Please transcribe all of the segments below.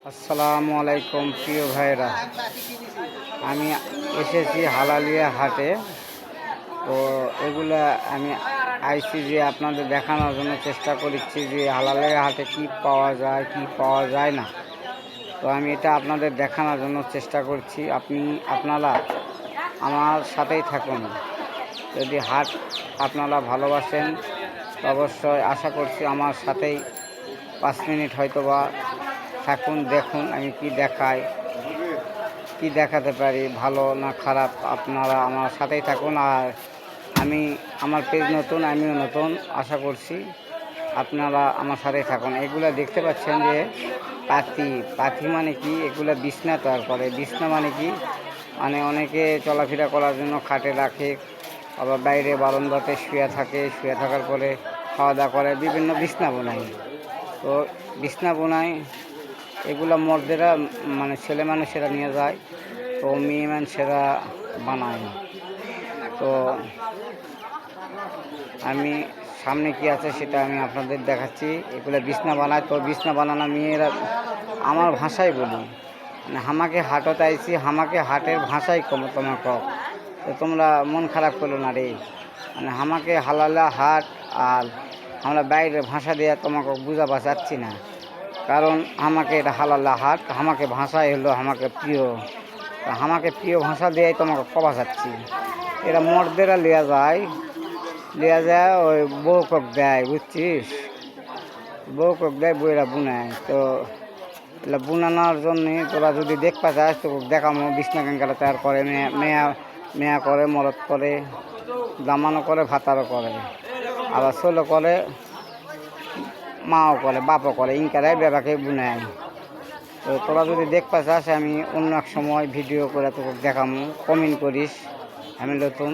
আসসালামু আলাইকুম প্রিয় ভাইরা, আমি এসেছি হালালিয়া হাটে। তো এগুলা আমি আইসি যে আপনাদের দেখানোর জন্য চেষ্টা করছি যে হালালিয়া হাটে কি পাওয়া যায় কি পাওয়া যায় না। তো আমি এটা আপনাদের দেখানোর জন্য চেষ্টা করছি। আপনারা আমার সাথেই থাকুন। যদি হাট আপনারা ভালোবাসেন তো অবশ্যই আশা করছি আমার সাথেই 5 মিনিট হয়তোবা থাকুন, দেখুন আমি কি দেখাই, কি দেখাতে পারি, ভালো না খারাপ। আপনারা আমার সাথেই থাকুন। আর আমার পেজ নতুন, আমিও নতুন, আশা করছি আপনারা আমার সাথেই থাকুন। এগুলা দেখতে পাচ্ছেন যে পাতি মানে কি, এগুলা বিছনা তৈরি করে। বিছনা মানে কি, মানে অনেকে চলাফেরা করার জন্য খাটে রাখে, আবার বাইরে বারান্দাতে শুয়ে থাকে, শুয়ে থাকার পরে খাওয়া দাওয়া করে, বিভিন্ন বিছনা বোনায়। তো বিছনা বোনায় এগুলা মর্দেরা মানে ছেলে মানুষেরা নিয়ে যায়, তো মেয়ে মানুষেরা বানায়। তো আমি সামনে কি আছে সেটা আমি আপনাদের দেখাচ্ছি। এগুলো বিছনা বানায়। তো বিছনা বানানো মেয়েরা, আমার ভাষায় বলি, মানে হামাকে হাটত আইছি, হামাকে হাটের ভাষাই তোমার কক। তো তোমরা মন খারাপ করলো না রে, মানে হামাকে হালালা হাট আর আমরা বাইরের ভাষা দিয়ে তোমাকে বুঝাবা চাচ্ছি না, কারণ আমাকে এটা হালালা হাট, আমাকে ভাষাই হলো আমাকে প্রিয়। আমাকে প্রিয় ভাষা দিয়েই তোমাকে কবা চাচ্ছি। এরা মর্দেরা লিয়া যায় ওই বউকক দেয়, বুঝছিস, বউকক দেয়, বইরা বুনায়। তো এগুলো বুনানোর জন্যে তোরা যদি দেখতে চাস তো দেখামো। বিছনা ক্যাঙ্কারা তৈরি করে, মেয়া করে, মরদ করে, জামানো করে, ভাতারও করে, আবার ষোলো করে, মাও করে, বাপও করে, ইনকারাই বেবাকে বুনায়। তো তোরা যদি দেখতে চাস আমি অন্য এক সময় ভিডিও করে তোকে দেখামো, কমেন্ট করিস। আমি নতুন,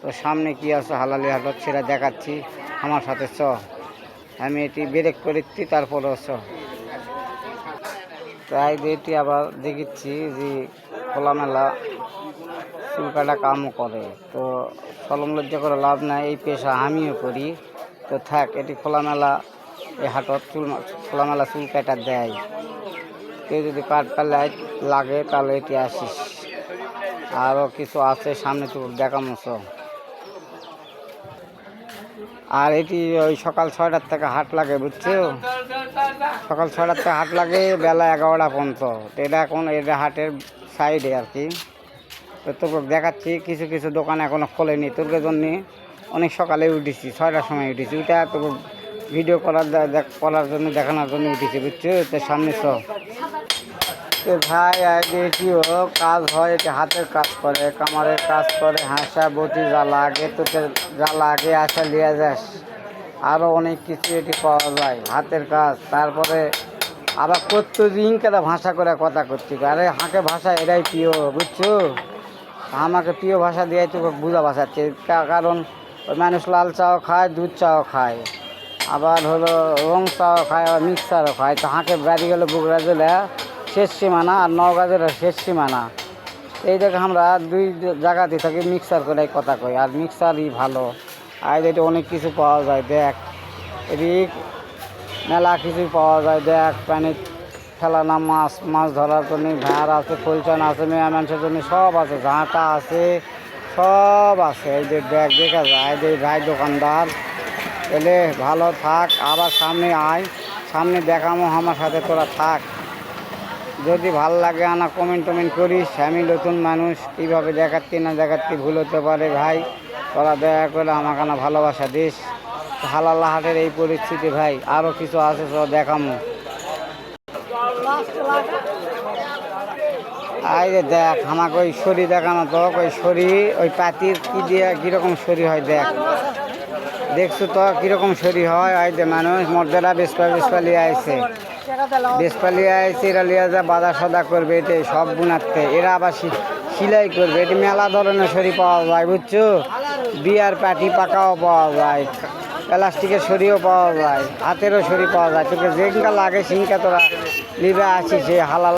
তো সামনে কি আছে হালালি হাটত সেটা দেখাচ্ছি, আমার সাথে চ। আমি এটি ব্রেক করেছি, তারপরে চ। তাই এটি আবার দেখিচ্ছি যে খোলামেলা চুল কাটা কামও করে। তো সলম লজ্জা করে লাভ নাই, এই পেশা আমিও করি। তো থাক, এটি খোলামেলা এই হাটত খোলামেলা চুল কাটা দেয়। কেউ যদি কাটপাল্লায় লাগে তাহলে এটি আসিস। আরও কিছু আছে সামনে তো দেখামো। আর এটি ওই সকাল 6টার থেকে হাট লাগে, বুঝছো, সকাল 6টার থেকে হাট লাগে, বেলা 11টা পর্যন্ত। তো এটা হাটের সাইডে আর কি। তো তোকে দেখাচ্ছি, কিছু কিছু দোকান এখনও খোলেনি। তোর জন্য অনেক সকালে উঠেছি, 6টার সময় উঠেছি। ওইটা তোকে ভিডিও করার জন্য, দেখানোর জন্য উঠেছি, বুঝছো। তো সামনে তো ভাই এটিও কাজ হয়, এটি হাতের কাজ করে, কামারের কাজ করে, হাঁসা বটি জ্বালা আগে, তো জ্বালা আগে আসা লিয়া যাস। আরও অনেক কিছু এটি পাওয়া যায়, হাতের কাজ। তারপরে আবার করতো ইনকারা ভাষা করে কথা করছি, আরে হাঁকে ভাষা এরাই প্রিয়, বুঝছো। আমাকে প্রিয় ভাষা দিয়ে তোকে বুঝা ভাষাচ্ছে, কারণ ওই মানুষ লাল চাও খায়, দুধ চাও খায়, আবার হলো রং চাও খায়, আবার মিক্সারও খায়। তো হাঁকে বাড়ি গেলে বগুড়া জেলা শেষ সীমানা, আর নওগাঁ জেলার শেষ সীমানা। এই জায়গায় আমরা দুই জায়গাতে থাকি, মিক্সার করে কথা কই, আর মিক্সারই ভালো। আর এটা অনেক কিছু পাওয়া যায়, দেখ এটি মেলা কিছু পাওয়া যায়। দেখ পানি ফেলানা মাছ ধরার জন্য ভাঁড় আছে, ফুলচান আছে, মেয়া মানুষের জন্য সব আছে, ঝাঁটা আছে, সব আছে। এই যে দেখ, দেখা যায় যে ভাই দোকানদার। এলে ভালো থাক, আবার সামনে আয়, সামনে দেখামো, আমার সাথে তোরা থাক। যদি ভাল লাগে আনা কমেন্ট করিস। আমি নতুন মানুষ, কীভাবে দেখাচ্ছি না দেখাচ্ছি ভুল হতে পারে ভাই, তোরা দয়া করে আমাকে না ভালোবাসা দিস। হালালা হাটের এই পরিস্থিতি ভাই, আরও কিছু আছে সব দেখামো। এই যে দেখ, আমাকে ওই শরী দেখানো, তো ওই শরী, ওই পাতির কি দিয়ে কীরকম শরী হয় দেখ, দেখছো তো কীরকম শরী হয়। ওই যে মানুষ মর্যাদা বেসপা লিয়ে আসছে, এরা লিয়া যা বাধা সদা করবে, এটি সব বুনাতে। এরা আবার সিলাই করবে, এটি মেলা ধরনের শরী পাওয়া যায়, বুঝছো। বিয়ার পাটি পাকাও পাওয়া যায়, প্লাস্টিকের শরীও পাওয়া যায়, হাতেরও শরী পাওয়া যায়। তোকে যেটা লাগে সিংকা তোরা নিবে আসিস, হালাল।